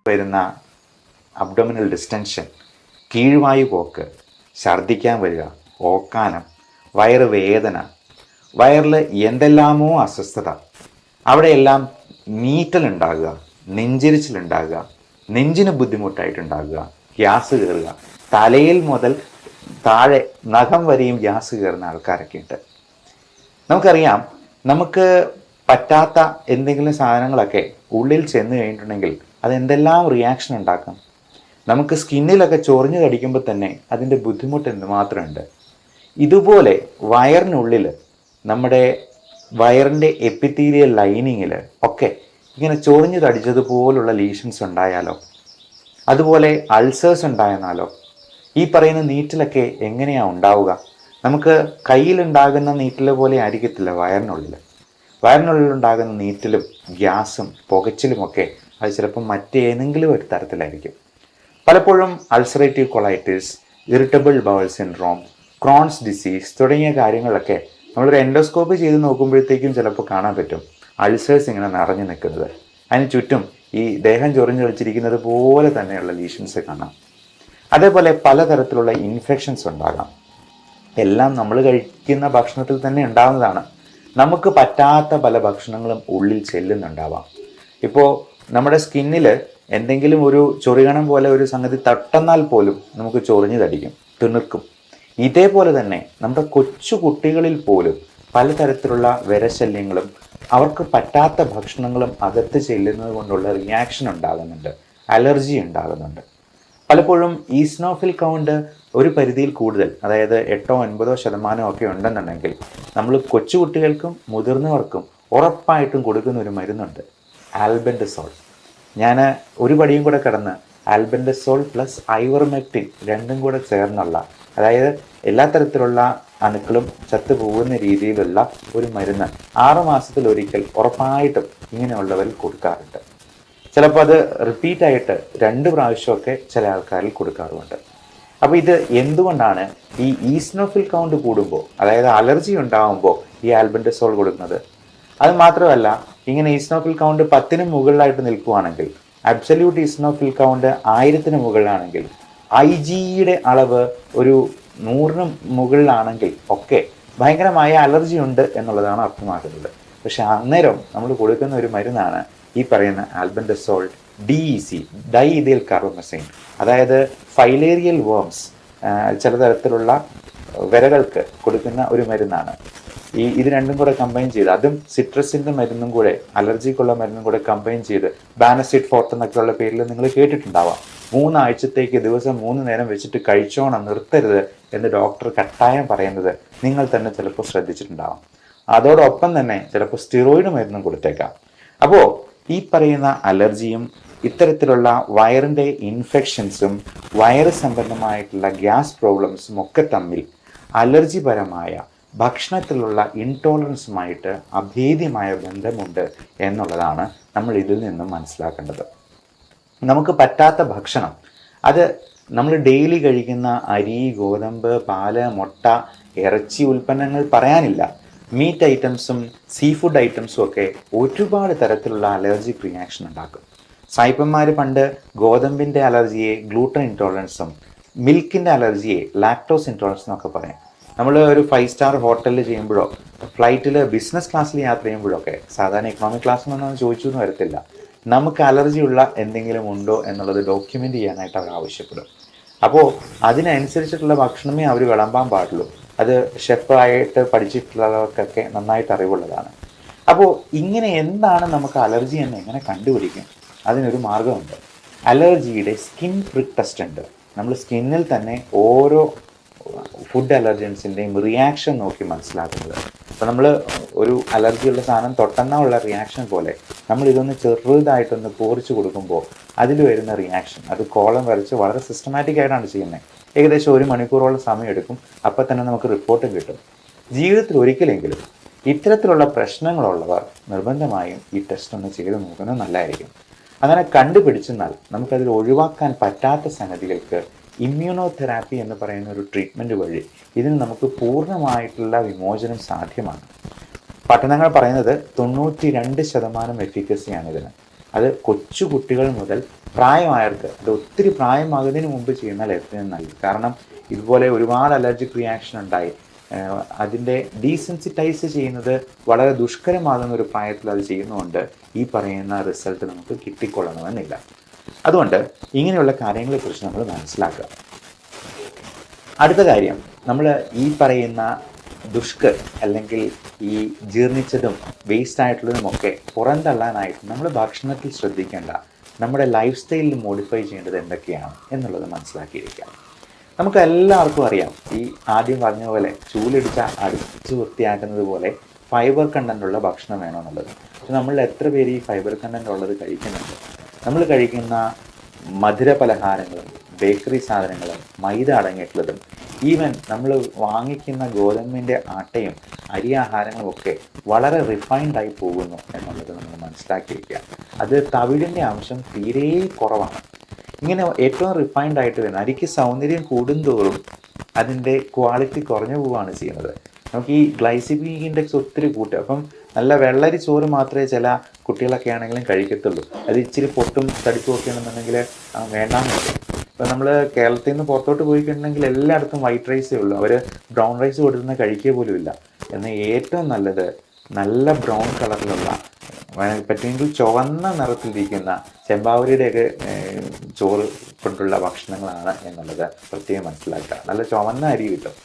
വരുന്ന അബ്ഡോമിനൽ ഡിസ്റ്റൻഷൻ, കീഴ്വായു പോക്ക്, ഛർദ്ദിക്കാൻ വരിക, ഓക്കാനം, വയറ് വേദന, വയറിൽ എന്തെല്ലാമോ അസ്വസ്ഥത, അവിടെയെല്ലാം നീറ്റലുണ്ടാകുക, നെഞ്ചിരിച്ചിലുണ്ടാകുക, നെഞ്ചിന് ബുദ്ധിമുട്ടായിട്ടുണ്ടാകുക, ഗ്യാസ് കയറുക, തലയിൽ മുതൽ താഴെ നഖം വരെയും ഗ്യാസ് കയറുന്ന ആൾക്കാരൊക്കെ ഉണ്ട്. നമുക്കറിയാം, നമുക്ക് പറ്റാത്ത എന്തെങ്കിലും സാധനങ്ങളൊക്കെ ഉള്ളിൽ ചെന്ന് കഴിഞ്ഞിട്ടുണ്ടെങ്കിൽ അതെന്തെല്ലാം റിയാക്ഷൻ ഉണ്ടാക്കും. നമുക്ക് സ്കിന്നിലൊക്കെ ചൊറിഞ്ഞു കടിക്കുമ്പോൾ തന്നെ അതിൻ്റെ ബുദ്ധിമുട്ട് എന്തുമാത്രമുണ്ട്. ഇതുപോലെ വയറിനുള്ളിൽ, നമ്മുടെ വയറിൻ്റെ എപ്പിത്തീലിയൽ ലൈനിങ്ങിൽ ഒക്കെ ഇങ്ങനെ ചൊറിഞ്ഞു കടിച്ചതുപോലുള്ള ലീഷൻസ് ഉണ്ടായാലോ, അതുപോലെ അൾസേഴ്സ് ഉണ്ടായെന്നാലോ, ഈ പറയുന്ന നീറ്റിലൊക്കെ എങ്ങനെയാണ് ഉണ്ടാവുക? നമുക്ക് കയ്യിലുണ്ടാകുന്ന നീറ്റിൽ പോലെ ആയിരിക്കത്തില്ല വയറിനുള്ളിലുണ്ടാകുന്ന നീറ്റിലും ഗ്യാസും പുകച്ചിലുമൊക്കെ അത് ചിലപ്പം മറ്റേതെങ്കിലും ഒരു തരത്തിലായിരിക്കും. പലപ്പോഴും ulcerative colitis, irritable bowl syndrome, Crohn's disease തുടങ്ങിയ കാര്യങ്ങളൊക്കെ നമ്മളൊരു എൻഡോസ്കോപ്പി ചെയ്ത് നോക്കുമ്പോഴത്തേക്കും ചിലപ്പോൾ കാണാൻ പറ്റും അൾസേഴ്സ് ഇങ്ങനെ നിറഞ്ഞു നിൽക്കുന്നത്. അതിന് ചുറ്റും ഈ ദേഹം ചൊറിഞ്ഞു കളിച്ചിരിക്കുന്നത് പോലെ തന്നെയുള്ള ലീഷൻസ് കാണാം. അതേപോലെ പലതരത്തിലുള്ള ഇൻഫെക്ഷൻസ് ഉണ്ടാകാം. എല്ലാം നമ്മൾ കഴിക്കുന്ന ഭക്ഷണത്തിൽ തന്നെ ഉണ്ടാകുന്നതാണ്. നമുക്ക് പറ്റാത്ത പല ഭക്ഷണങ്ങളും ഉള്ളിൽ ചെല്ലുന്നുണ്ടാവാം. ഇപ്പോൾ നമ്മുടെ സ്കിന്നിൽ എന്തെങ്കിലും ഒരു ചൊറിയണം പോലെ ഒരു സംഗതി തട്ടുന്നാൽ പോലും നമുക്ക് ചൊറിഞ്ഞു തടിക്കും, തിണുക്കും. ഇതേപോലെ തന്നെ നമ്മുടെ കൊച്ചു കുട്ടികളിൽ പോലും പലതരത്തിലുള്ള വിരശല്യങ്ങളും അവർക്ക് പറ്റാത്ത ഭക്ഷണങ്ങളും അകത്ത് ചെല്ലുന്നത് കൊണ്ടുള്ള റിയാക്ഷൻ ഉണ്ടാകുന്നുണ്ട്, അലർജി ഉണ്ടാകുന്നുണ്ട്. പലപ്പോഴും ഈസ്നോഫിൽ കൗണ്ട് ഒരു പരിധിയിൽ കൂടുതൽ, അതായത് 8-9% ഒക്കെ ഉണ്ടെന്നുണ്ടെങ്കിൽ നമ്മൾ കൊച്ചുകുട്ടികൾക്കും മുതിർന്നവർക്കും ഉറപ്പായിട്ടും കൊടുക്കുന്ന ഒരു മരുന്നുണ്ട്, ആൽബൻഡസോൾ. ഞാൻ ഒരു പടിയും കൂടെ കടന്ന് ആൽബൻഡസോൾ പ്ലസ് ഐവർമെക്റ്റിൻ രണ്ടും കൂടെ ചേർന്നുള്ള, അതായത് എല്ലാ തരത്തിലുള്ള അണുക്കളും ചത്തുപോകുന്ന രീതിയിലുള്ള ഒരു മരുന്ന് 6 മാസത്തിലൊരിക്കൽ ഉറപ്പായിട്ടും ഇങ്ങനെയുള്ളവരിൽ കൊടുക്കാറുണ്ട്. ചിലപ്പോൾ അത് റിപ്പീറ്റായിട്ട് 2 പ്രാവശ്യമൊക്കെ ചില ആൾക്കാരിൽ കൊടുക്കാറുമുണ്ട്. അപ്പോൾ ഇത് എന്തുകൊണ്ടാണ് ഈ ഈസ്നോഫിൽ കൗണ്ട് കൂടുമ്പോൾ, അതായത് അലർജി ഉണ്ടാകുമ്പോൾ ഈ ആൽബൻഡസോൾ കൊടുക്കുന്നത്? അത് മാത്രമല്ല, ഇങ്ങനെ ഈസ്നോഫിൽ കൗണ്ട് 10-ന് മുകളിലായിട്ട് നിൽക്കുകയാണെങ്കിൽ, അബ്സല്യൂട്ട് ഈസ്നോഫിൽ കൗണ്ട് 1000-ന് മുകളിലാണെങ്കിൽ, IgEയുടെ അളവ് ഒരു 100-ന് മുകളിലാണെങ്കിൽ ഒക്കെ ഭയങ്കരമായ അലർജി ഉണ്ട് എന്നുള്ളതാണ് അർത്ഥമാക്കുന്നത്. പക്ഷെ അന്നേരം നമ്മൾ കൊടുക്കുന്ന ഒരു മരുന്നാണ് ഈ പറയുന്ന ആൽബൻഡസോൾ DEC, ഡൈഇഥൈൽ കാർബമസൈൻ. അതായത് ഫൈലേറിയൽ വേംസ്, ചില തരത്തിലുള്ള വിരകൾക്ക് കൊടുക്കുന്ന ഒരു മരുന്നാണ്. ഇത് രണ്ടും കൂടെ കമ്പൈൻ ചെയ്ത്, അതും സിട്രസിൻ്റെ മരുന്നും കൂടെ, അലർജിക്കുള്ള മരുന്നും കൂടെ കമ്പൈൻ ചെയ്ത്, ബാനസിഡ് ഫോർട്ട് എന്നൊക്കെയുള്ള പേരിൽ നിങ്ങൾ കേട്ടിട്ടുണ്ടാവാം. 3 ആഴ്ചത്തേക്ക് ദിവസം 3 നേരം വെച്ചിട്ട് കഴിച്ചോണം, നിർത്തരുത് എന്ന് ഡോക്ടർ കട്ടായം പറയുന്നത് നിങ്ങൾ തന്നെ ചിലപ്പോൾ ശ്രദ്ധിച്ചിട്ടുണ്ടാവാം. അതോടൊപ്പം തന്നെ ചിലപ്പോൾ സ്റ്റിറോയിഡ് മരുന്നും കൊടുത്തേക്കാം. അപ്പോൾ ഈ പറയുന്ന അലർജിയും ഇത്തരത്തിലുള്ള വയറിൻ്റെ ഇൻഫെക്ഷൻസും വയറ് സംബന്ധമായിട്ടുള്ള ഗ്യാസ് പ്രോബ്ലംസും ഒക്കെ തമ്മിൽ അലർജിപരമായ ഭക്ഷണത്തിലുള്ള ഇൻടോളറൻസുമായിട്ട് അഭേദ്യമായ ബന്ധമുണ്ട് എന്നുള്ളതാണ് നമ്മൾ ഇതിൽ നിന്നും മനസ്സിലാക്കേണ്ടത്. നമുക്ക് പറ്റാത്ത ഭക്ഷണം, അത് നമ്മൾ ഡെയിലി കഴിക്കുന്ന അരി, ഗോതമ്പ്, പാല്, മുട്ട, ഇറച്ചി ഉൽപ്പന്നങ്ങൾ പറയാനില്ല. മീറ്റ് ഐറ്റംസും സീ ഫുഡ് ഐറ്റംസും ഒക്കെ ഒരുപാട് തരത്തിലുള്ള അലർജിക് റിയാക്ഷൻ ഉണ്ടാക്കും. സായിപ്പന്മാർ പണ്ട് ഗോതമ്പിൻ്റെ അലർജിയെ ഗ്ലൂട്ടൻ ഇൻടോളറൻസും മിൽക്കിൻ്റെ അലർജിയെ ലാക്ടോസ് ഇൻടോളറൻസ് എന്നൊക്കെ പറയും. നമ്മൾ ഒരു 5 സ്റ്റാർ ഹോട്ടലിൽ ചെയ്യുമ്പോഴോ ഫ്ലൈറ്റിൽ ബിസിനസ് ക്ലാസ്സിൽ യാത്ര ചെയ്യുമ്പോഴൊക്കെ, സാധാരണ ഇക്കണോമിക് ക്ലാസ്സിലൊന്നും ചോദിച്ചു എന്ന് വരത്തില്ല, നമുക്ക് അലർജിയുള്ള എന്തെങ്കിലും ഉണ്ടോ എന്നുള്ളത് ഡോക്യുമെൻ്റ് ചെയ്യാനായിട്ട് അവർ ആവശ്യപ്പെടും. അപ്പോൾ അതിനനുസരിച്ചിട്ടുള്ള ഭക്ഷണമേ അവർ വിളമ്പാൻ പാടുള്ളൂ. അത് ഷെഫായിട്ട് പഠിച്ചിട്ടുള്ളവർക്കൊക്കെ നന്നായിട്ട് അറിവുള്ളതാണ്. അപ്പോൾ ഇങ്ങനെ എന്താണ് നമുക്ക് അലർജി എന്ന് എങ്ങനെ കണ്ടുപിടിക്കും? അതിനൊരു മാർഗമുണ്ട്. അലർജിയുടെ സ്കിൻ പ്രിക്ക് ടെസ്റ്റ് ഉണ്ട്. നമ്മൾ സ്കിന്നിൽ തന്നെ ഓരോ ഫുഡ് അലർജൻസിൻ്റെയും റിയാക്ഷൻ നോക്കി മനസ്സിലാക്കുന്നത്. അപ്പോൾ നമ്മൾ ഒരു അലർജിയുള്ള സാധനം തൊട്ടെന്നുള്ള റിയാക്ഷൻ പോലെ നമ്മൾ ഇതൊന്ന് ചെറുതായിട്ടൊന്ന് പോറിച്ച് കൊടുക്കുമ്പോൾ അതിൽ വരുന്ന റിയാക്ഷൻ, അത് കോളം വരച്ച് വളരെ സിസ്റ്റമാറ്റിക് ആയിട്ടാണ് ചെയ്യുന്നത്. ഏകദേശം 1 മണിക്കൂറോളം സമയമെടുക്കും. അപ്പോൾ തന്നെ നമുക്ക് റിപ്പോർട്ടും കിട്ടും. ജീവിതത്തിൽ ഒരിക്കലെങ്കിലും ഇത്തരത്തിലുള്ള പ്രശ്നങ്ങളുള്ളവർ നിർബന്ധമായും ഈ ടെസ്റ്റ് ഒന്ന് ചെയ്ത് നോക്കുന്നത് നല്ലതായിരിക്കും. അങ്ങനെ കണ്ടുപിടിച്ചെന്നാൽ നമുക്കതിൽ ഒഴിവാക്കാൻ പറ്റാത്ത സംഗതികൾക്ക് ഇമ്മ്യൂണോതെറാപ്പി എന്ന് പറയുന്ന ഒരു ട്രീറ്റ്മെൻറ്റ് വഴി ഇതിന് നമുക്ക് പൂർണ്ണമായിട്ടുള്ള വിമോചനം സാധ്യമാണ്. പഠനങ്ങൾ പറയുന്നത് 92% എഫിക്കസിയാണ് ഇതിന്. അത് കൊച്ചു കുട്ടികൾ മുതൽ പ്രായമായവർക്ക്, അത് ഒത്തിരി പ്രായമാകുന്നതിന് മുമ്പ് ചെയ്യുന്നാൽ ഏറ്റവും നല്ലത്. കാരണം ഇതുപോലെ ഒരുപാട് അലർജിക് റിയാക്ഷൻ ഉണ്ടായി അതിൻ്റെ ഡീസെൻസിറ്റൈസ് ചെയ്യുന്നത് വളരെ ദുഷ്കരമാകുന്ന ഒരു പ്രായത്തിൽ അത് ചെയ്യുന്നതുകൊണ്ട് ഈ പറയുന്ന റിസൾട്ട് നമുക്ക് കിട്ടിക്കൊള്ളണമെന്നില്ല. അതുകൊണ്ട് ഇങ്ങനെയുള്ള കാര്യങ്ങളെക്കുറിച്ച് നമ്മൾ മനസ്സിലാക്കുക. അടുത്ത കാര്യം, നമ്മൾ ഈ പറയുന്ന അല്ലെങ്കിൽ ഈ ജീർണിച്ചതും വേസ്റ്റ് ആയിട്ടുള്ളതുമൊക്കെ പുറന്തള്ളാനായിട്ട് നമ്മൾ ഭക്ഷണത്തിൽ ശ്രദ്ധിക്കേണ്ട, നമ്മുടെ ലൈഫ് സ്റ്റൈലിൽ മോഡിഫൈ ചെയ്യേണ്ടത് എന്തൊക്കെയാണ് എന്നുള്ളത് മനസ്സിലാക്കിയിരിക്കുക. നമുക്ക് എല്ലാവർക്കും അറിയാം, ഈ ആദ്യം പറഞ്ഞ പോലെ ചൂലെടുത്ത അടിച്ച് വൃത്തിയാക്കുന്നത് പോലെ ഫൈബർ കണ്ടൻ്റുള്ള ഭക്ഷണം വേണമെന്നുള്ളത്. പക്ഷെ നമ്മൾ എത്ര പേര് ഈ ഫൈബർ കണ്ടൻ്റ് ഉള്ളത് കഴിക്കുന്നുണ്ട്? നമ്മൾ കഴിക്കുന്ന മധുര പലഹാരങ്ങളും ബേക്കറി സാധനങ്ങളും മൈദ അടങ്ങിയിട്ടുള്ളതും ഈവൻ നമ്മൾ വാങ്ങിക്കുന്ന ഗോതമ്പിൻ്റെ ആട്ടയും അരി ആഹാരങ്ങളും ഒക്കെ വളരെ റിഫൈൻഡായി പോകുന്നു എന്നുള്ളത് നമ്മൾ മനസ്സിലാക്കിയിരിക്കുക. അത് തവിടിൻ്റെ അംശം തീരെ കുറവാണ്. ഇങ്ങനെ ഏറ്റവും റിഫൈൻഡ് ആയിട്ട് വരുന്നത് അരിക്ക് സൗന്ദര്യം കൂടുന്തോറും അതിൻ്റെ ക്വാളിറ്റി കുറഞ്ഞു പോവുകയാണ് ചെയ്യുന്നത്. നമുക്ക് ഈ ഗ്ലൈസിമിക് ഇൻഡെക്സ് ഒത്തിരി കൂട്ടുക. അപ്പം നല്ല വെള്ളരി ചോറ് മാത്രമേ ചില കുട്ടികളൊക്കെ ആണെങ്കിലും കഴിക്കത്തുള്ളൂ. അത് ഇച്ചിരി പൊട്ടും തടിപ്പും ഒക്കെ ആണെന്നുണ്ടെങ്കിൽ വേണ്ടാന്ന് പറയും. ഇപ്പം നമ്മൾ കേരളത്തിൽ നിന്ന് പുറത്തോട്ട് പോയിട്ടുണ്ടെങ്കിൽ എല്ലായിടത്തും വൈറ്റ് റൈസേ ഉള്ളൂ. അവർ ബ്രൗൺ റൈസ് കൊടുക്കുന്ന കഴിക്കുക പോലും ഇല്ല. എന്നാൽ ഏറ്റവും നല്ലത് നല്ല ബ്രൗൺ കളറിലുള്ള, പറ്റുമെങ്കിൽ ചുവന്ന നിറത്തിലിരിക്കുന്ന ചെമ്പാവരിയുടെയൊക്കെ ചോറ് കൊണ്ടുള്ള ഭക്ഷണങ്ങളാണ് എന്നുള്ളത് പ്രത്യേകം മനസ്സിലാക്കുക. നല്ല ചുവന്ന അരി കിട്ടും,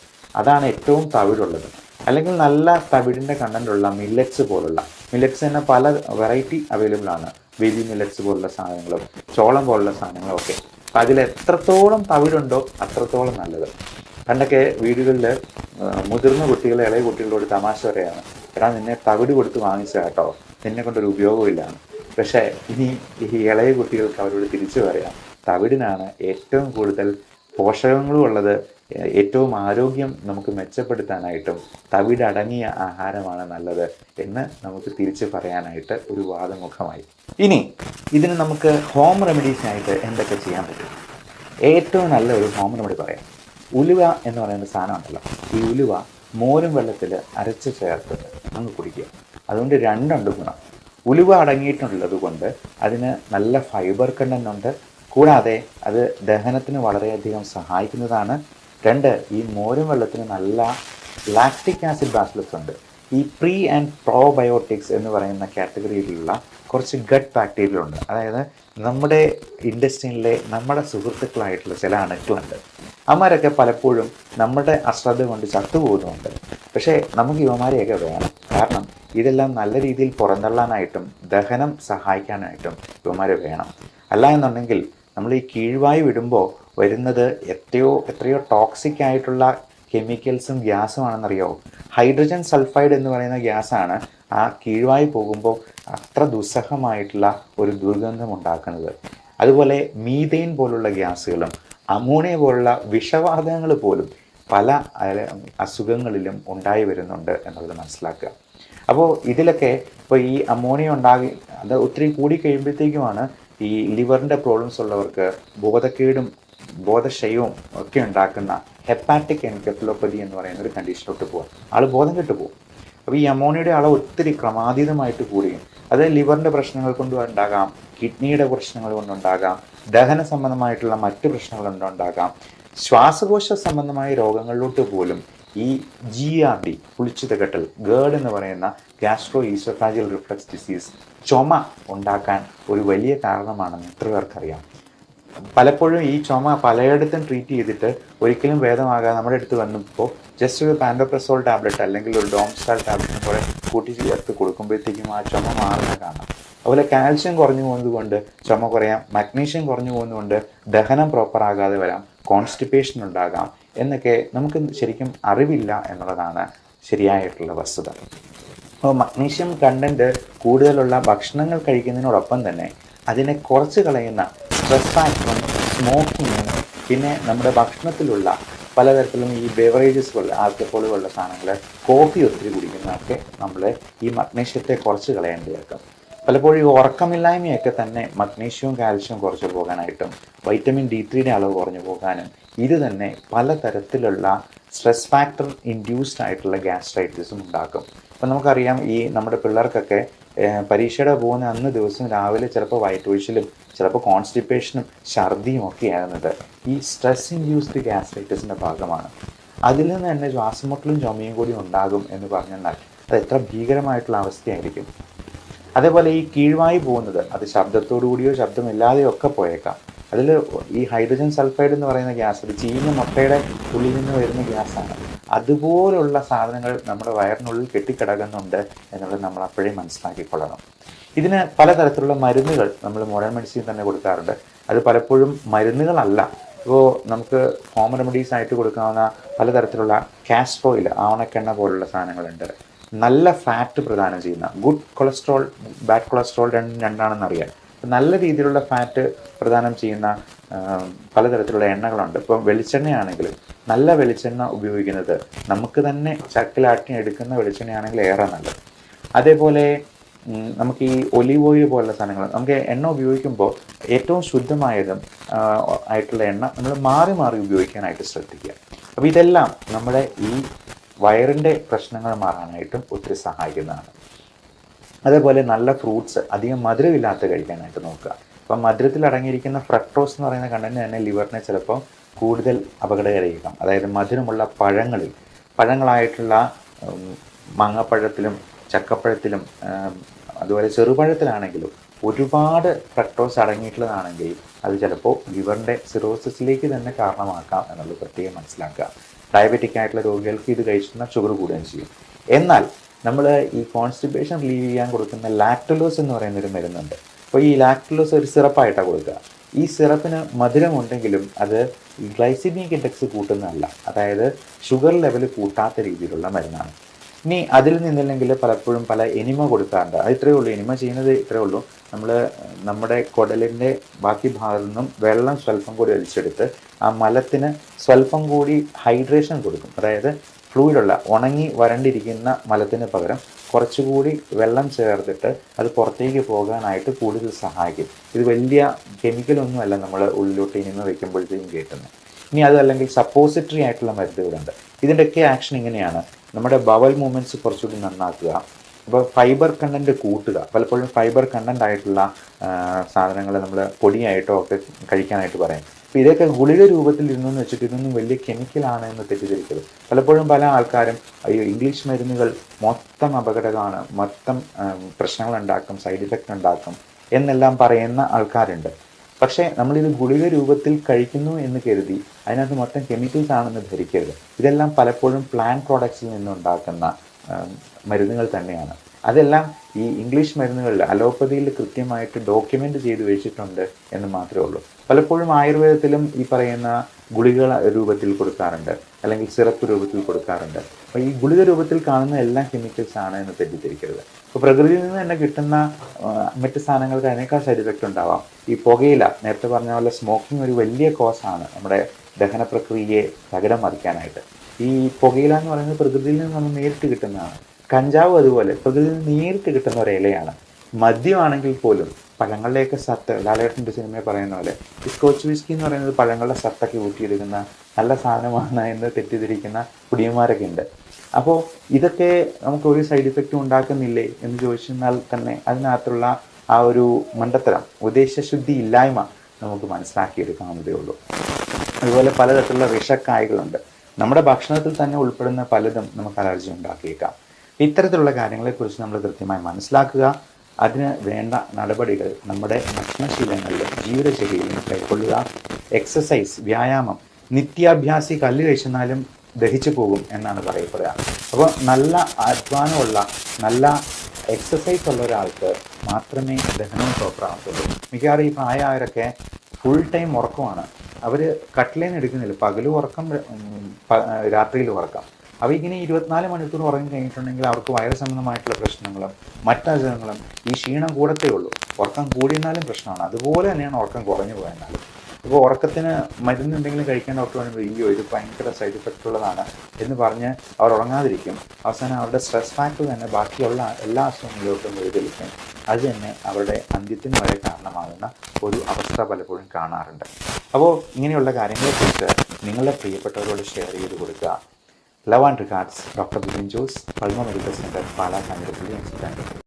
അതാണ് ഏറ്റവും തവിടുള്ളത്. അല്ലെങ്കിൽ നല്ല തവിടിൻ്റെ കണ്ടൻ്റുള്ള മില്ലറ്റ്സ് പോലുള്ള, മില്ലറ്റ്സ് തന്നെ പല വെറൈറ്റി അവൈലബിൾ ആണ്. ബേബി മില്ലറ്റ്സ് പോലുള്ള സാധനങ്ങളും ചോളം പോലുള്ള സാധനങ്ങളും ഒക്കെ. അപ്പം അതിൽ എത്രത്തോളം തവിടുണ്ടോ അത്രത്തോളം നല്ലത്. പണ്ടൊക്കെ വീടുകളിൽ മുതിർന്ന കുട്ടികൾ ഇളയ കുട്ടികളോട് തമാശ പറയാണ്, എടാ നിന്നെ തവിട് കൊടുത്ത് വാങ്ങിച്ച കേട്ടോ, നിന്നെ കൊണ്ടൊരു ഉപയോഗമില്ലാണ്. പക്ഷേ ഇനി ഈ ഇളയ കുട്ടികൾക്ക് അവരോട് തിരിച്ചു പറയാം, തവിടിനാണ് ഏറ്റവും കൂടുതൽ പോഷകങ്ങളും ഉള്ളത്, ഏറ്റവും ആരോഗ്യം നമുക്ക് മെച്ചപ്പെടുത്താനായിട്ടും തവിട് അടങ്ങിയ ആഹാരമാണ് നല്ലത് എന്ന് നമുക്ക് തിരിച്ച് പറയാനായിട്ട് ഒരു വാദമുഖമായി. ഇനി ഇതിന് നമുക്ക് ഹോം റെമഡീസിനായിട്ട് എന്തൊക്കെ ചെയ്യാൻ പറ്റും? ഏറ്റവും നല്ല ഒരു ഹോം റെമഡി പറയാം. ഉലുവ എന്ന് പറയുന്ന സാധനം ഉണ്ടല്ലോ, ഈ ഉലുവ മോരും വെള്ളത്തിൽ അരച്ച് ചേർത്തിട്ട് അങ്ങ് കുടിക്കുക. അതുകൊണ്ട് രണ്ടുണ്ട് ഗുണം. ഉലുവ അടങ്ങിയിട്ടുള്ളത് കൊണ്ട് അതിന് നല്ല ഫൈബർ കണ്ടന്റ് ഉണ്ട്, കൂടാതെ അത് ദഹനത്തിന് വളരെയധികം സഹായിക്കുന്നതാണ്. രണ്ട്, ഈ മോരും വെള്ളത്തിന് നല്ല ലാക്റ്റിക് ആസിഡ് ബാസിലസ് ഉണ്ട്. ഈ പ്രീ ആൻഡ് പ്രോബയോട്ടിക്സ് എന്ന് പറയുന്ന കാറ്റഗറിയിലുള്ള കുറച്ച് ഗട്ട് ബാക്ടീരിയ ഉണ്ട്. അതായത് നമ്മുടെ ഇൻഡസ്ട്രിയിലെ നമ്മുടെ സുഹൃത്തുക്കളായിട്ടുള്ള ചില അണുക്കളുണ്ട്. അവന്മാരൊക്കെ പലപ്പോഴും നമ്മുടെ അശ്രദ്ധ കൊണ്ട് ചത്തുപോകുന്നുണ്ട്. പക്ഷേ നമുക്ക് ഇവന്മാരെയൊക്കെ വേണം. കാരണം ഇതെല്ലാം നല്ല രീതിയിൽ പുറന്തള്ളാനായിട്ടും ദഹനം സഹായിക്കാനായിട്ടും ഇവന്മാരെ വേണം. അല്ല എന്നുണ്ടെങ്കിൽ നമ്മൾ ഈ കീഴ്വായു വിടുമ്പോൾ വരുന്നത് എത്രയോ ടോക്സിക് ആയിട്ടുള്ള കെമിക്കൽസും ഗ്യാസും ആണെന്നറിയാമോ? ഹൈഡ്രജൻ സൾഫൈഡ് എന്ന് പറയുന്ന ഗ്യാസാണ് ആ കീഴ്വായു പോകുമ്പോൾ അത്ര ദുസ്സഹമായിട്ടുള്ള ഒരു ദുർഗന്ധം ഉണ്ടാക്കുന്നത്. അതുപോലെ മീഥെയിൻ പോലുള്ള ഗ്യാസുകളും അമോണിയ പോലുള്ള വിഷവാതകങ്ങൾ പോലും പല അസുഖങ്ങളിലും ഉണ്ടായി വരുന്നുണ്ട് എന്നുള്ളത് മനസ്സിലാക്കുക. അപ്പോൾ ഇതിലൊക്കെ ഇപ്പോൾ ഈ അമോണിയ അത് ഒത്തിരി കൂടി കഴിയുമ്പോഴത്തേക്കുമാണ് ഈ ലിവറിൻ്റെ പ്രോബ്ലംസ് ഉള്ളവർക്ക് ബോധക്കേടും ബോധക്ഷയവും ഒക്കെ ഉണ്ടാക്കുന്ന ഹെപ്പാറ്റിക് എൻകെഫലോപ്പതി എന്ന് പറയുന്ന ഒരു കണ്ടീഷനിലോട്ട് പോകാം. ആൾ ബോധം കെട്ടു പോകും. അപ്പോൾ ഈ അമോണിയയുടെ അളവ് ഒത്തിരി ക്രമാതീതമായിട്ട് കൂടുകയും അത് ലിവറിൻ്റെ പ്രശ്നങ്ങൾ കൊണ്ടും ഉണ്ടാകാം, കിഡ്നിയുടെ പ്രശ്നങ്ങൾ കൊണ്ടുണ്ടാകാം, ദഹന സംബന്ധമായിട്ടുള്ള മറ്റ് പ്രശ്നങ്ങൾ കൊണ്ടുണ്ടാകാം, ശ്വാസകോശ സംബന്ധമായ രോഗങ്ങളിലോട്ട് പോലും ഈ GERD പുളിച്ചുതകട്ടൽ, ഗേർഡ് എന്ന് പറയുന്ന ഗ്യാസ്ട്രോ ഈസോഫാജിയൽ റിഫ്ലക്സ് ഡിസീസ്, ചുമ ഉണ്ടാക്കാൻ ഒരു വലിയ കാരണമാണെന്ന് എത്ര പേർക്കറിയാം? പലപ്പോഴും ഈ ചുമ പലയിടത്തും ട്രീറ്റ് ചെയ്തിട്ട് ഒരിക്കലും ഭേദമാകാതെ നമ്മുടെ അടുത്ത് വന്നപ്പോൾ ജസ്റ്റ് ഒരു പാൻഡോപ്രസോൾ ടാബ്ലറ്റ് അല്ലെങ്കിൽ ഒരു ഡോംസ്റ്റാൾ ടാബ്ലറ്റിനെ പോലെ കൂട്ടി ചേർത്ത് കൊടുക്കുമ്പോഴത്തേക്കും ആ ചുമ മാറുന്ന കാണാം. അതുപോലെ കാൽഷ്യം കുറഞ്ഞു പോകുന്നത് കൊണ്ട് ചുമ കുറയാം, മഗ്നീഷ്യം കുറഞ്ഞു പോകുന്നതുകൊണ്ട് ദഹനം പ്രോപ്പർ ആകാതെ വരാം, കോൺസ്റ്റിപ്പേഷൻ ഉണ്ടാകാം എന്നൊക്കെ നമുക്ക് ശരിക്കും അറിവില്ല എന്നുള്ളതാണ് ശരിയായിട്ടുള്ള വസ്തുത. അപ്പോൾ മഗ്നീഷ്യം കണ്ടൻറ്റ് കൂടുതലുള്ള ഭക്ഷണങ്ങൾ കഴിക്കുന്നതിനോടൊപ്പം തന്നെ അതിനെ കുറച്ച് കളയുന്ന സ്ട്രെസ് ഫാക്ടറും സ്മോക്കിങ്ങും പിന്നെ നമ്മുടെ ഭക്ഷണത്തിലുള്ള പലതരത്തിലും ഈ ബെവറേജസ് പോലുള്ള ആൽക്കഹോൾ പോലുള്ള സാധനങ്ങൾ, കോഫി ഒത്തിരി കുടിക്കുന്നതൊക്കെ നമ്മൾ ഈ മഗ്നീഷ്യത്തെ കുറച്ച് കളയേണ്ടിയേക്കും. പലപ്പോഴും ഈ ഉറക്കമില്ലായ്മയൊക്കെ തന്നെ മഗ്നീഷ്യവും കാൽഷ്യവും കുറച്ച് പോകാനായിട്ടും വൈറ്റമിൻ D3യുടെ അളവ് കുറഞ്ഞു പോകാനും ഇത് തന്നെ പലതരത്തിലുള്ള സ്ട്രെസ് ഫാക്ടർ ഇൻഡ്യൂസ്ഡ് ആയിട്ടുള്ള ഗ്യാസ്ട്രൈറ്റിസും ഉണ്ടാക്കും. അപ്പം നമുക്കറിയാം ഈ നമ്മുടെ പിള്ളേർക്കൊക്കെ പരീക്ഷയുടെ പോകുന്ന അന്ന് ദിവസം രാവിലെ ചിലപ്പോൾ വയറ്റൊഴിച്ചിലും ചിലപ്പോൾ കോൺസ്റ്റിപ്പേഷനും ഛർദിയും ഒക്കെ ആകുന്നത് ഈ സ്ട്രെസ് ഇൻഡ്യൂസ്ഡ് ഗ്യാസ്ട്രൈറ്റിസിൻ്റെ ഭാഗമാണ്. അതിൽ നിന്ന് തന്നെ ശ്വാസമുട്ടലും ചുമയും കൂടി ഉണ്ടാകും എന്ന് പറഞ്ഞാൽ അത് എത്ര ഭീകരമായിട്ടുള്ള അവസ്ഥയായിരിക്കും. അതേപോലെ ഈ കീഴ്വായി പോകുന്നത് അത് ശബ്ദത്തോടു കൂടിയോ ശബ്ദമില്ലാതെയോ ഒക്കെ പോയേക്കാം. അതിൽ ഈ ഹൈഡ്രജൻ സൾഫൈഡ് എന്ന് പറയുന്ന ഗ്യാസ്, ഒരു ചീഞ്ഞ മുട്ടയുടെ ഉള്ളിൽ നിന്ന് വരുന്ന ഗ്യാസാണ്. അതുപോലുള്ള സാധനങ്ങൾ നമ്മുടെ വയറിനുള്ളിൽ കെട്ടിക്കിടക്കുന്നുണ്ട് എന്നുള്ളത് നമ്മൾ അപ്പോഴേ മനസ്സിലാക്കിക്കൊള്ളണം. ഇതിന് പലതരത്തിലുള്ള മരുന്നുകൾ നമ്മൾ മോഡേൺ മെഡിസിൻ തന്നെ കൊടുക്കാറുണ്ട്. അത് പലപ്പോഴും മരുന്നുകളല്ല. ഇപ്പോൾ നമുക്ക് ഹോം റെമഡീസ് ആയിട്ട് കൊടുക്കാവുന്ന പലതരത്തിലുള്ള കാസ്റ്റർ ഓയിൽ, ആവണക്കെണ്ണ പോലുള്ള സാധനങ്ങളുണ്ട്. നല്ല ഫാറ്റ് പ്രദാനം ചെയ്യുന്ന, ഗുഡ് കൊളസ്ട്രോൾ ബാഡ് കൊളസ്ട്രോൾ രണ്ടാണെന്നറിയാം. നല്ല രീതിയിലുള്ള ഫാറ്റ് പ്രദാനം ചെയ്യുന്ന പലതരത്തിലുള്ള എണ്ണകളുണ്ട്. ഇപ്പം വെളിച്ചെണ്ണയാണെങ്കിൽ നല്ല വെളിച്ചെണ്ണ ഉപയോഗിക്കുന്നത്, നമുക്ക് തന്നെ ചക്കിലാട്ടി എടുക്കുന്ന വെളിച്ചെണ്ണയാണെങ്കിൽ ഏറെ നല്ലത്. അതേപോലെ നമുക്ക് ഈ ഒലീവ് ഓയിൽ പോലുള്ള സാധനങ്ങൾ, നമുക്ക് എണ്ണ ഉപയോഗിക്കുമ്പോൾ ഏറ്റവും ശുദ്ധമായതും ആയിട്ടുള്ള എണ്ണ നമ്മൾ മാറി മാറി ഉപയോഗിക്കാനായിട്ട് ശ്രദ്ധിക്കുക. അപ്പോൾ ഇതെല്ലാം നമ്മുടെ ഈ വയറിൻ്റെ പ്രശ്നങ്ങൾ മാറാനായിട്ടും ഒത്തിരി സഹായിക്കുന്നതാണ്. അതേപോലെ നല്ല ഫ്രൂട്ട്സ്, അധികം മധുരമില്ലാത്ത കഴിക്കാനായിട്ട് നോക്കുക. അപ്പം മധുരത്തിൽ അടങ്ങിയിരിക്കുന്ന ഫ്രക്ടോസ് എന്ന് പറയുന്ന കണ്ടന്റ് തന്നെ ലിവറിനെ ചിലപ്പോൾ കൂടുതൽ അപകടകരമായിരിക്കാം. അതായത് മധുരമുള്ള പഴങ്ങളായിട്ടുള്ള മാങ്ങപ്പഴത്തിലും ചക്കപ്പഴത്തിലും അതുപോലെ ചെറുപഴത്തിലാണെങ്കിലും ഒരുപാട് ഫ്രക്ടോസ് അടങ്ങിയിട്ടുള്ളതാണെങ്കിൽ അത് ചിലപ്പോൾ ലിവറിൻ്റെ സിറോസിസിലേക്ക് തന്നെ കാരണമാക്കാം എന്നുള്ളത് പ്രത്യേകം മനസ്സിലാക്കുക. ഡയബറ്റിക് ആയിട്ടുള്ള രോഗികൾക്ക് ഇത് കഴിച്ചിരുന്ന ഷുഗർ കൂടുകയും ചെയ്യും. എന്നാൽ നമ്മൾ ഈ കോൺസ്റ്റിപ്പേഷൻ റിലീവ് ചെയ്യാൻ കൊടുക്കുന്ന ലാക്ടുലോസ് എന്ന് പറയുന്നൊരു മരുന്നുണ്ട്. അപ്പോൾ ഈ ലാക്ടുലോസ് ഒരു സിറപ്പായിട്ടാണ് കൊടുക്കുക. ഈ സിറപ്പിന് മധുരമുണ്ടെങ്കിലും അത് ഗ്ലൈസിമിക് ഇൻഡെക്സ് കൂട്ടുന്നതല്ല, അതായത് ഷുഗർ ലെവൽ കൂട്ടാത്ത രീതിയിലുള്ള മരുന്നാണ്. ഇനി അതിൽ നിന്നില്ലെങ്കിൽ പലപ്പോഴും പല എനിമ കൊടുക്കാറുണ്ട്. അത് ഇത്രയേ ഉള്ളൂ, എനിമ ചെയ്യുന്നത് ഇത്രയേ ഉള്ളൂ. നമ്മുടെ കുടലിൻ്റെ ബാക്കി ഭാഗത്തു നിന്നും വെള്ളം സ്വല്പം കൂടി വലിച്ചെടുത്ത് ആ മലത്തിന് സ്വല്പം കൂടി ഹൈഡ്രേഷൻ കൊടുക്കും. അതായത് ഫ്ലൂയിഡുള്ള ഉണങ്ങി വരണ്ടിരിക്കുന്ന മലത്തിന് പകരം കുറച്ചുകൂടി വെള്ളം ചേർത്തിട്ട് അത് പുറത്തേക്ക് പോകാനായിട്ട് കൂടുതൽ സഹായിക്കും. ഇത് വലിയ കെമിക്കലൊന്നുമല്ല നമ്മൾ ഉള്ളിലോട്ട് ഇനിമ വയ്ക്കുമ്പോഴത്തേക്കും കേട്ടുന്നത്. ഇനി അതല്ലെങ്കിൽ സപ്പോസിറ്ററി ആയിട്ടുള്ള മരുന്നുകളുണ്ട്. ഇതിൻ്റെയൊക്കെ ആക്ഷൻ ഇങ്ങനെയാണ്: നമ്മുടെ ബവൽ മൂവ്മെൻറ്റ്സ് കുറച്ചുകൂടി നന്നാക്കുക, അപ്പോൾ ഫൈബർ കണ്ടൻറ്റ് കൂട്ടുക. പലപ്പോഴും ഫൈബർ കണ്ടൻ്റ് ആയിട്ടുള്ള സാധനങ്ങൾ നമ്മൾ പൊടിയായിട്ടോ ഒക്കെ കഴിക്കാനായിട്ട് പറയും. അപ്പോൾ ഇതൊക്കെ ഗുളിക രൂപത്തിൽ ഇരുന്നെന്ന് വെച്ചിട്ട് ഇതൊന്നും വലിയ കെമിക്കലാണ് എന്ന് തെറ്റിദ്ധരിക്കരുത്. പലപ്പോഴും പല ആൾക്കാരും അയ്യോ ഇംഗ്ലീഷ് മരുന്നുകൾ മൊത്തം അപകടമാണ്, മൊത്തം പ്രശ്നങ്ങളുണ്ടാക്കും, സൈഡ് ഇഫക്റ്റ് ഉണ്ടാക്കും എന്നെല്ലാം പറയുന്ന ആൾക്കാരുണ്ട്. പക്ഷേ നമ്മളിത് ഗുളിക രൂപത്തിൽ കഴിക്കുന്നു എന്ന് കരുതി അതിനകത്ത് മൊത്തം കെമിക്കൽസ് ആണെന്ന് ധരിക്കരുത്. ഇതെല്ലാം പലപ്പോഴും പ്ലാന്റ് പ്രോഡക്ട്സിൽ നിന്നുണ്ടാക്കുന്ന മരുന്നുകൾ തന്നെയാണ്. അതെല്ലാം ഈ ഇംഗ്ലീഷ് മരുന്നുകളിൽ അലോപ്പതിയിൽ കൃത്യമായിട്ട് ഡോക്യുമെൻ്റ് ചെയ്ത് വെച്ചിട്ടുണ്ട് എന്ന് മാത്രമേ ഉള്ളൂ. പലപ്പോഴും ആയുർവേദത്തിലും ഈ പറയുന്ന ഗുളിക രൂപത്തിൽ കൊടുക്കാറുണ്ട്, അല്ലെങ്കിൽ സിറപ്പ് രൂപത്തിൽ കൊടുക്കാറുണ്ട്. അപ്പോൾ ഈ ഗുളിക രൂപത്തിൽ കാണുന്ന എല്ലാം കെമിക്കൽസ് ആണ് എന്ന് തെറ്റിദ്ധരിക്കരുത്. ഇപ്പോൾ പ്രകൃതിയിൽ നിന്ന് തന്നെ കിട്ടുന്ന മറ്റ് സാധനങ്ങൾക്ക് അതിനേക്കാൾ സൈഡ് എഫക്റ്റ് ഉണ്ടാവാം. ഈ പുകയില, നേരത്തെ പറഞ്ഞ പോലെ സ്മോക്കിംഗ് ഒരു വലിയ കോസാണ് നമ്മുടെ ദഹന പ്രക്രിയയെ തകിടം മറിക്കാനായിട്ട്. ഈ പുകയില എന്ന് പറയുന്നത് പ്രകൃതിയിൽ നിന്ന് നമ്മൾ നേരിട്ട് കിട്ടുന്നതാണ്. കഞ്ചാവ് അതുപോലെ പ്രകൃതിയിൽ നിന്ന് നേരിട്ട് കിട്ടുന്ന ഒരു ഇലയാണ്. മദ്യമാണെങ്കിൽ പോലും പഴങ്ങളുടെയൊക്കെ സത്ത്, ലാലേട്ടൻ്റെ സിനിമയിൽ പറയുന്ന പോലെ ഈ സ്കോച്ച് വിസ്കി എന്ന് പറയുന്നത് പഴങ്ങളുടെ സത്തൊക്കെ ഊറ്റിയെടുക്കുന്ന നല്ല സാധനമാണ് എന്ന് തെറ്റിദ്ധരിക്കുന്ന കുടിയന്മാരൊക്കെ ഉണ്ട്. അപ്പോൾ ഇതൊക്കെ നമുക്ക് ഒരു സൈഡ് ഇഫക്റ്റും ഉണ്ടാക്കുന്നില്ലേ എന്ന് ചോദിച്ചാൽ തന്നെ അതിനകത്തുള്ള ആ ഒരു മണ്ടത്തരം, ഉദ്ദേശശുദ്ധി ഇല്ലായ്മ നമുക്ക് മനസ്സിലാക്കിയെടുക്കാവുന്നതേ ഉള്ളൂ. അതുപോലെ പലതരത്തിലുള്ള വിഷക്കായകളുണ്ട്. നമ്മുടെ ഭക്ഷണത്തിൽ തന്നെ ഉൾപ്പെടുന്ന പലതും നമുക്ക് അലർജി ഉണ്ടാക്കിയേക്കാം. ഇത്തരത്തിലുള്ള കാര്യങ്ങളെക്കുറിച്ച് നമ്മൾ കൃത്യമായി മനസ്സിലാക്കുക. അതിന് വേണ്ട നടപടികൾ നമ്മുടെ ഭക്ഷണശീലങ്ങളിലും ജീവിതശൈലിയിലും കൈക്കൊള്ളുക. എക്സസൈസ്, വ്യായാമം, നിത്യാഭ്യാസി കല്ല് കഴിച്ചെന്നാലും ദഹിച്ചു പോകും എന്നാണ് പറയപ്പെടുക. അപ്പോൾ നല്ല അധ്വാനമുള്ള, നല്ല എക്സസൈസ് ഉള്ള ഒരാൾക്ക് മാത്രമേ ദഹനവും പ്രോപ്പറാകത്തുള്ളൂ. മിക്കവാറും ഈ പ്രായമായവരൊക്കെ ഫുൾ ടൈം ഉറക്കമാണ്. അവർ കട്ടിലേന്ന് എടുക്കുന്നില്ല, പകലും ഉറക്കം, രാത്രിയിൽ ഉറക്കം. അപ്പോൾ ഇങ്ങനെ 24 മണിക്കൂർ ഉറങ്ങി കഴിഞ്ഞിട്ടുണ്ടെങ്കിൽ അവർക്ക് വയറ് സംബന്ധമായിട്ടുള്ള പ്രശ്നങ്ങളും മറ്റസുഖങ്ങളും ഈ ക്ഷീണം കൂടത്തേ ഉള്ളൂ. ഉറക്കം കൂടിയെന്നാലും പ്രശ്നമാണ്. അതുപോലെ തന്നെയാണ് ഉറക്കം കുറഞ്ഞു പോയെന്നാലും. ഇപ്പോൾ ഉറക്കത്തിന് മരുന്ന് എന്തെങ്കിലും കഴിക്കാൻ ഡോക്ടർ പറയുമ്പോൾ അയ്യോ ഇത് ഭയങ്കര സൈഡ് ഇഫക്റ്റ് ഉള്ളതാണ് എന്ന് പറഞ്ഞ് അവർ ഉറങ്ങാതിരിക്കും. അവസാനം അവരുടെ സ്ട്രെസ് ഫാക്ടർ തന്നെ ബാക്കിയുള്ള എല്ലാ അസുഖങ്ങളിലോട്ടും വഴിതെളിക്കും. അത് തന്നെ അവരുടെ അന്ത്യത്തിന് വരെ കാരണമാകുന്ന ഒരു അവസ്ഥ പലപ്പോഴും കാണാറുണ്ട്. അപ്പോൾ ഇങ്ങനെയുള്ള കാര്യങ്ങളെക്കുറിച്ച് നിങ്ങളുടെ പ്രിയപ്പെട്ടവരോട് ഷെയർ ചെയ്ത് കൊടുക്കുക. Love and regards doctor Bipin Jose, Pulma medical centre, Pala Kanjirappally.